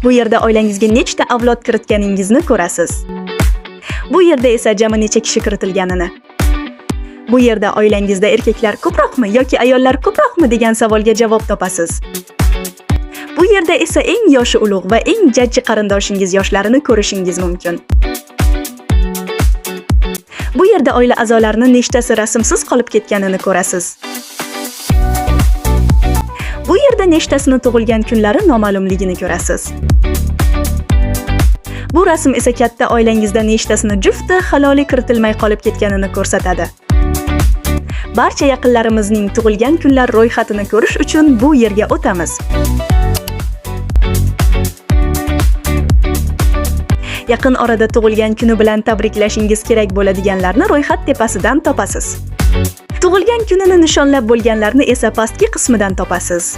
Bu yerda oilangizga nechta avlod kiritganingizni ko'rasiz. Bu yerda esa jami necha kishi kiritilganini. Bu yerda oilangizda erkaklar ko'proqmi yoki ayollar ko'proqmi degan savolga javob topasiz. Bu yerda esa eng yoshi ulug' va eng jajji qarindoshingiz yoshlarini ko'rishingiz mumkin. Bu yerda oila a'zolarining nechtasi rasmsiz qolib ketganini ko'rasiz. Bu yerda nechtasini tug'ilgan kunlari noma'lumligini ko'rasiz. Bu rasm esa katta oilangizda nechtasini jufti haloli kiritilmay qolib ketganini ko'rsatadi. Barcha yaqinlarimizning tug'ilgan kunlar ro'yxatini ko'rish uchun bu yerga o'tamiz. Yaqin orada tug'ilgan kuni bilan tabriklashingiz kerak bo'ladiganlarni ro'yxat tepasidan topasiz. Tug'ilgan kunini nishonlab bo'lganlarni esa pastki qismidan topasiz.